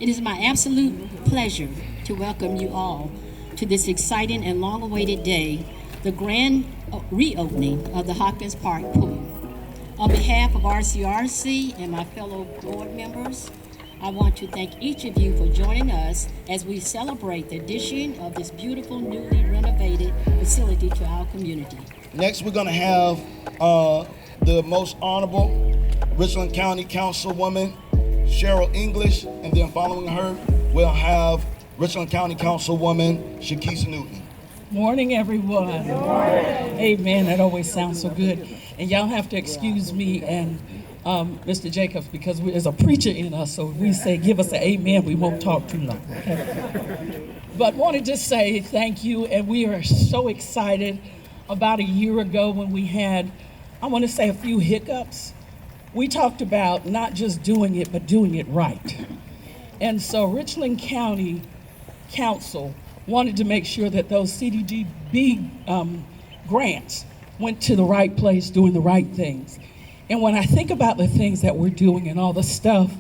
It is my absolute pleasure to welcome you all to this exciting and long-awaited day, the grand reopening of the Hopkins Park Pool. On behalf of RCRC and my fellow board members, I want to thank each of you for joining us as we celebrate the addition of this beautiful newly renovated facility to our community. Next, we're going to have the most honorable Richland County Councilwoman Cheryl English, and then following her, we'll have Richland County Councilwoman Shakisa Newton. Morning, everyone. Good morning. Amen. That always sounds so good. And y'all have to excuse me and Mr. Jacobs, because there's a preacher in us, so if we say give us an amen, we won't talk too long. Okay? But want to just say thank you, and we are so excited. About a year ago when we had, I want to say, a few hiccups, we talked about not just doing it, but doing it right. And so Richland County Council wanted to make sure that those CDBG grants went to the right place, doing the right things. And when I think about the things that we're doing and all the stuff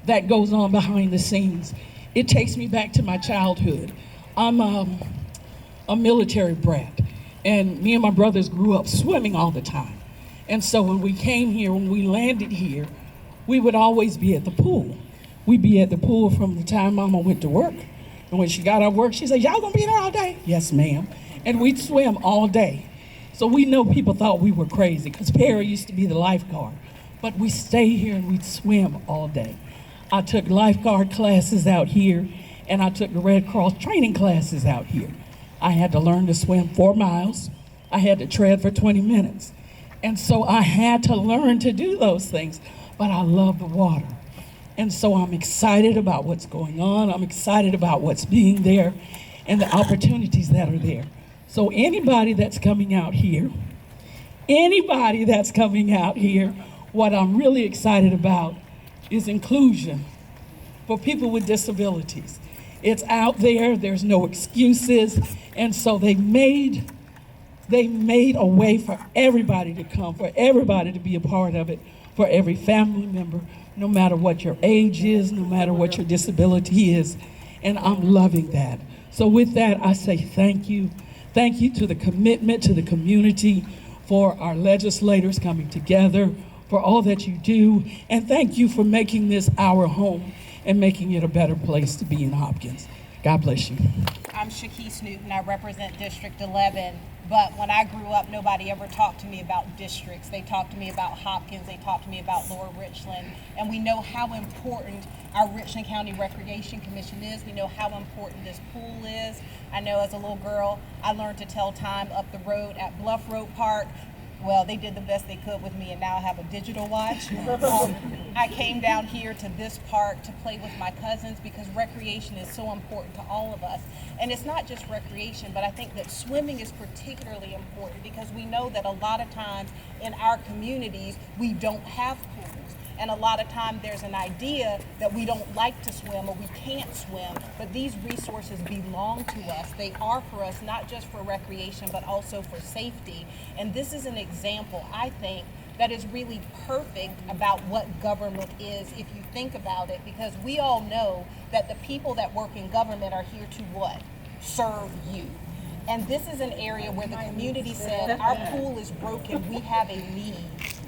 that goes on behind the scenes, it takes me back to my childhood. I'm a military brat, and me and my brothers grew up swimming all the time. And so when we came here, when we landed here, we would always be at the pool. We'd be at the pool from the time Mama went to work. And when she got out of work, she said, "Y'all gonna be there all day?" "Yes, ma'am." And we'd swim all day. So we know people thought we were crazy, because Perry used to be the lifeguard. But we stayed here and we'd swim all day. I took lifeguard classes out here, and I took the Red Cross training classes out here. I had to learn to swim 4 miles. I had to tread for 20 minutes. And so I had to learn to do those things, but I love the water. And so I'm excited about what's going on. I'm excited about what's being there and the opportunities that are there. So anybody that's coming out here, what I'm really excited about is inclusion for people with disabilities. It's out there, there's no excuses, and so they made a way for everybody to come, for everybody to be a part of it, for every family member, no matter what your age is, no matter what your disability is, and I'm loving that. So with that, I say thank you. Thank you to the commitment to the community, for our legislators coming together, for all that you do, and thank you for making this our home and making it a better place to be in Hopkins. God bless you. I'm Shakisa Newton. I represent District 11. But when I grew up, nobody ever talked to me about districts. They talked to me about Hopkins. They talked to me about Lower Richland. And we know how important our Richland County Recreation Commission is. We know how important this pool is. I know as a little girl, I learned to tell time up the road at Bluff Road Park. Well, they did the best they could with me, and now I have a digital watch. I came down here to this park to play with my cousins, because recreation is so important to all of us. And it's not just recreation, but I think that swimming is particularly important, because we know that a lot of times in our communities, we don't have pools. And a lot of time there's an idea that we don't like to swim or we can't swim, but these resources belong to us. They are for us, not just for recreation, but also for safety. And this is an example, I think, that is really perfect about what government is, if you think about it, because we all know that the people that work in government are here to what? Serve you. And this is an area where the community said, our pool is broken, we have a need.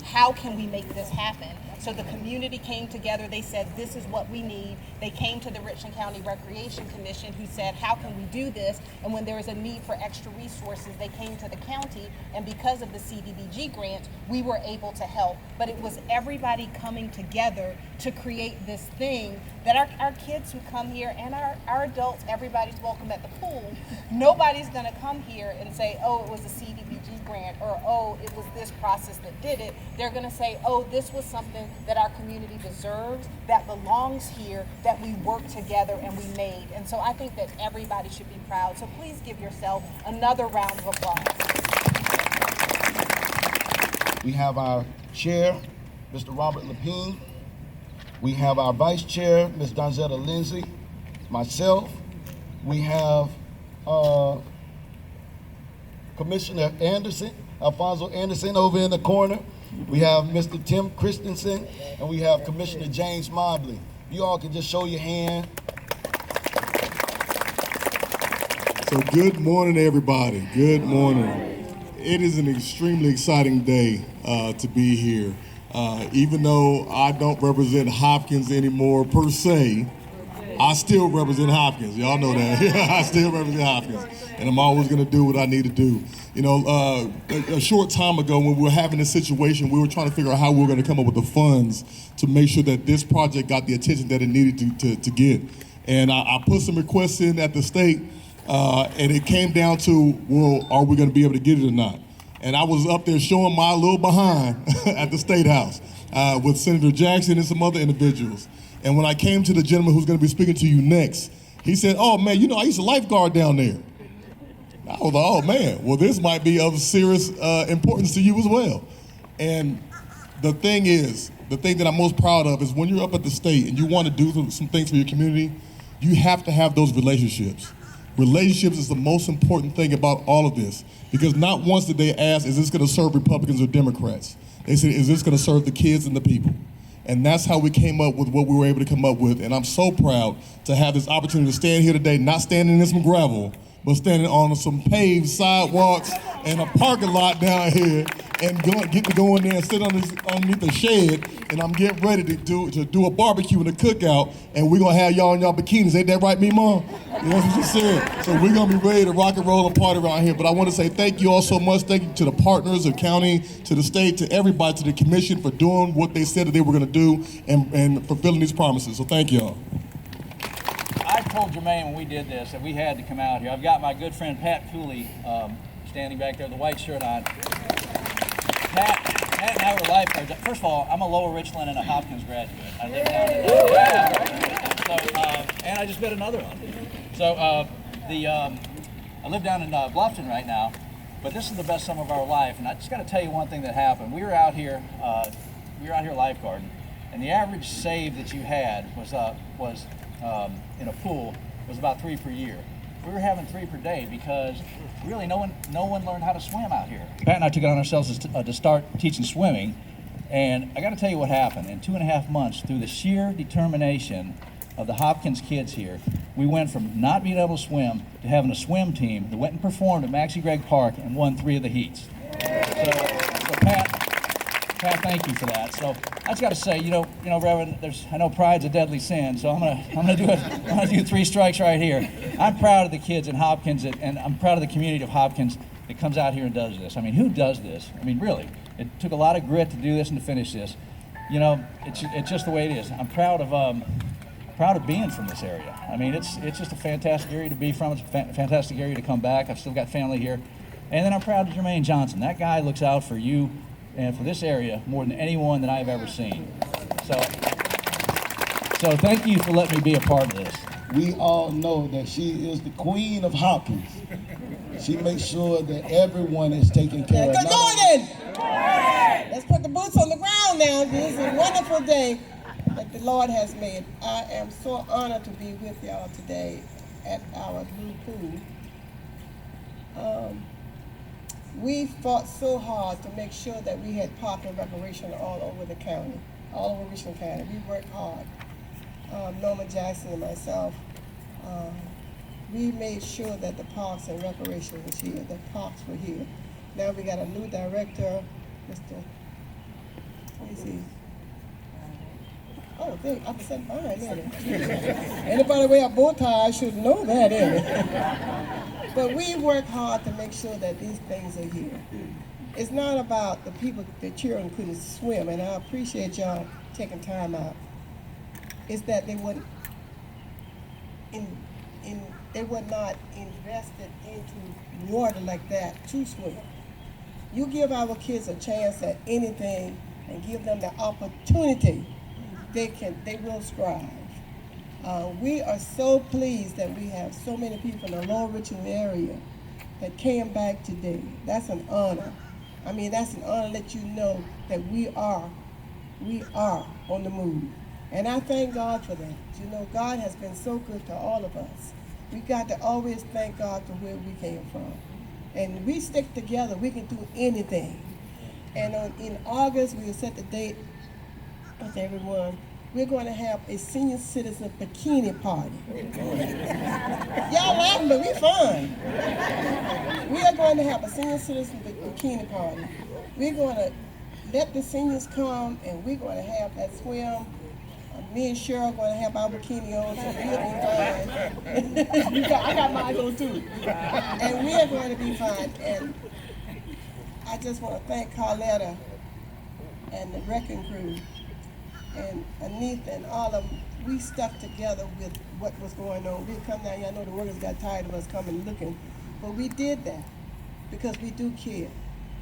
How can we make this happen? So the community came together, they said, this is what we need. They came to the Richland County Recreation Commission, who said, how can we do this? And when there was a need for extra resources, they came to the county, and because of the CDBG grants, we were able to help. But it was everybody coming together to create this thing that our kids who come here, and our adults, everybody's welcome at the pool. Nobody's gonna come here and say, oh, it was a CDBG grant, or oh, it was this process that did it. They're gonna say, oh, this was something that our community deserves, that belongs here, that we worked together and we made. And so I think that everybody should be proud. So please give yourself another round of applause. We have our chair, Mr. Robert Lepine. We have our vice chair, Ms. Donzetta Lindsay, myself. We have Commissioner Anderson, Alfonso Anderson over in the corner. We have Mr. Tim Christensen, and we have Commissioner James Mobley. You all can just show your hand. So good morning, everybody. Good morning. It is an extremely exciting day to be here. Even though I don't represent Hopkins anymore per se, I still represent Hopkins. Y'all know that. I still represent Hopkins. And I'm always going to do what I need to do. You know, a short time ago when we were having this situation, we were trying to figure out how we were going to come up with the funds to make sure that this project got the attention that it needed to get. And I put some requests in at the state, and it came down to, well, are we going to be able to get it or not? And I was up there showing my little behind at the State House with Senator Jackson and some other individuals. And when I came to the gentleman who's going to be speaking to you next, he said, oh man, you know, I used to lifeguard down there. I was like, oh man, well this might be of serious importance to you as well. And the thing that I'm most proud of is when you're up at the state and you want to do some things for your community, you have to have those relationships. Relationships is the most important thing about all of this, because not once did they ask, is this going to serve Republicans or Democrats? They said, is this going to serve the kids and the people? And that's how we came up with what we were able to come up with. And I'm so proud to have this opportunity to stand here today, not standing in some gravel, but standing on some paved sidewalks and a parking lot down here, and get to go in there and sit underneath the shed, and I'm getting ready to do a barbecue and a cookout, and we're gonna have y'all in y'all bikinis. Ain't that right, me, Mom? You know what you said? So we're gonna be ready to rock and roll and party around here. But I want to say thank you all so much. Thank you to the partners of county, to the state, to everybody, to the commission for doing what they said that they were gonna do and fulfilling these promises. So thank y'all. I told Jermaine when we did this that we had to come out here. I've got my good friend Pat Cooley standing back there with the white shirt on. Pat and I were lifeguards. First of all, I'm a Lower Richland and a Hopkins graduate. I live down in and I just met another one. So I live down in Bluffton right now, but this is the best summer of our life. And I just got to tell you one thing that happened. We were out here lifeguarding, and the average save that you had was in a pool was about 3 per year. We were having 3 per day because really no one learned how to swim out here. Pat and I took it on ourselves to start teaching swimming, and I got to tell you what happened. In 2.5 months, through the sheer determination of the Hopkins kids here, we went from not being able to swim to having a swim team that went and performed at Maxie Gregg Park and won 3 of the heats. So Pat, thank you for that. So I just got to say, you know, Reverend, I know pride's a deadly sin, so I'm gonna do 3 strikes right here. I'm proud of the kids in Hopkins, and I'm proud of the community of Hopkins that comes out here and does this. I mean, who does this? I mean, really, it took a lot of grit to do this and to finish this. You know, it's just the way it is. I'm proud of being from this area. I mean, it's just a fantastic area to be from. It's a fantastic area to come back. I've still got family here, and then I'm proud of Jermaine Johnson. That guy looks out for you and for this area more than anyone that I've ever seen. So thank you for letting me be a part of this. We all know that she is the queen of Hopkins. She makes sure that everyone is taken care of. Good morning! Let's put the boots on the ground now. This is a wonderful day that the Lord has made. I am so honored to be with y'all today at our blue pool. We fought so hard to make sure that we had park and recreation all over the county, all over Richland County. We worked hard. Norman Jackson and myself, we made sure that the parks and recreation was here, the parks were here. Now we got a new director, Mr. Let me see. Oh, I'm sitting behind there. Anybody wear a bow tie should know that, ain't But we work hard to make sure that these things are here. It's not about the people, the children couldn't swim, and I appreciate y'all taking time out. It's that they were not invested into water like that to swim. You give our kids a chance at anything and give them the opportunity, they will strive. We are so pleased that we have so many people in the Lower Richland area that came back today. That's an honor. I mean, that's an honor to let you know that we are on the move. And I thank God for that. You know, God has been so good to all of us. We got to always thank God for where we came from. And we stick together, we can do anything. And in August, we will set the date with everyone we're going to have a senior citizen bikini party. Y'all laughing, but we fun. We are going to have a senior citizen bikini party. We're going to let the seniors come, and we're going to have that swim. Me and Cheryl are going to have our bikini on, so we'll be fine. I got mine on too. And we are going to be fine. And I just want to thank Carletta and the wrecking crew and Anita and all of them. We stuck together with what was going on. We come down here, I know the workers got tired of us coming looking, but we did that because we do care.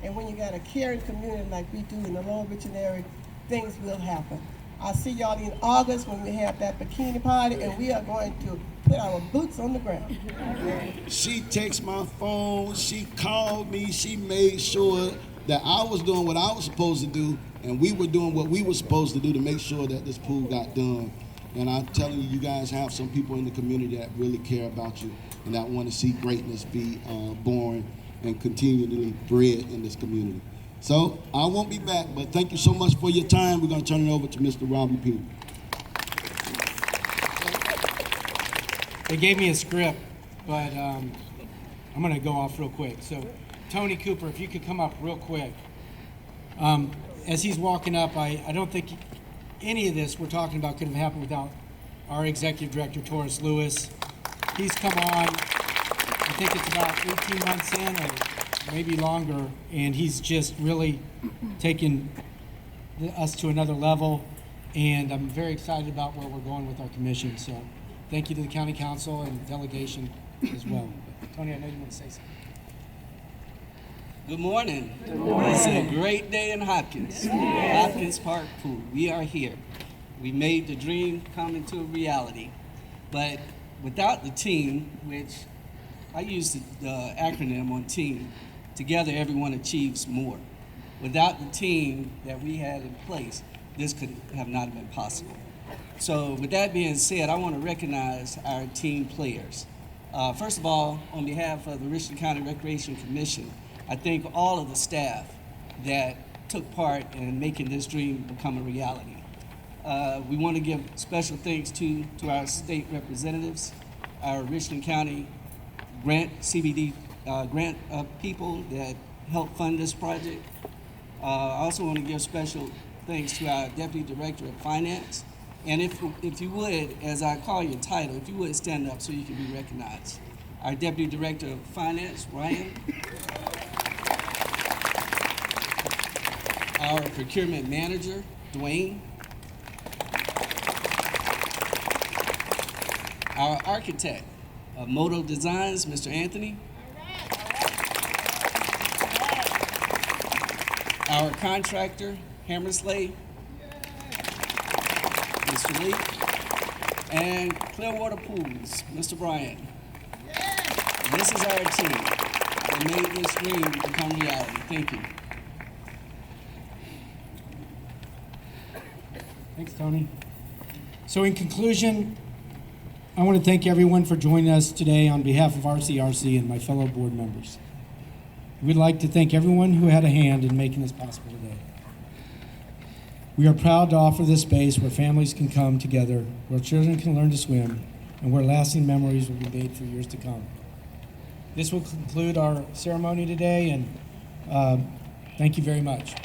And when you got a caring community like we do in the Long Beach area, things will happen. I'll see y'all in August when we have that bikini party, and we are going to put our boots on the ground. She texted my phone, she called me, she made sure that I was doing what I was supposed to do, and we were doing what we were supposed to do to make sure that this pool got done. And I'm telling you, you guys have some people in the community that really care about you and that want to see greatness be born and continually bred in this community. So I won't be back, but thank you so much for your time. We're going to turn it over to Mr. Robbie Peter. They gave me a script, but I'm going to go off real quick. So, Tony Cooper, if you could come up real quick. As he's walking up, I don't think any of this we're talking about could have happened without our executive director, Taurus Lewis. He's come on, I think it's about 18 months in, or maybe longer, and he's just really taken us to another level, and I'm very excited about where we're going with our commission. So thank you to the county council and delegation as well. Tony, I know you want to say something. Good morning. Good morning. It's a great day in Hopkins. Hopkins Park Pool. We are here. We made the dream come into a reality. But without the team, which I use the acronym on team, together everyone achieves more. Without the team that we had in place, this could have not been possible. So with that being said, I want to recognize our team players. First of all, on behalf of the Richland County Recreation Commission, I thank all of the staff that took part in making this dream become a reality. We want to give special thanks to our state representatives, our Richland County CBD grant people that helped fund this project. I also want to give special thanks to our Deputy Director of Finance. And if you would, as I call your title, if you would stand up so you can be recognized. Our Deputy Director of Finance, Ryan. Our Procurement Manager, Dwayne. Our Architect of Moto Designs, Mr. Anthony. Our Contractor, Hammersley, Mr. Lee. And Clearwater Pools, Mr. Brian. This is our team that made this dream become reality. Thank you. Thanks, Tony. So in conclusion, I want to thank everyone for joining us today on behalf of RCRC and my fellow board members. We'd like to thank everyone who had a hand in making this possible today. We are proud to offer this space where families can come together, where children can learn to swim, and where lasting memories will be made for years to come. This will conclude our ceremony today, and thank you very much.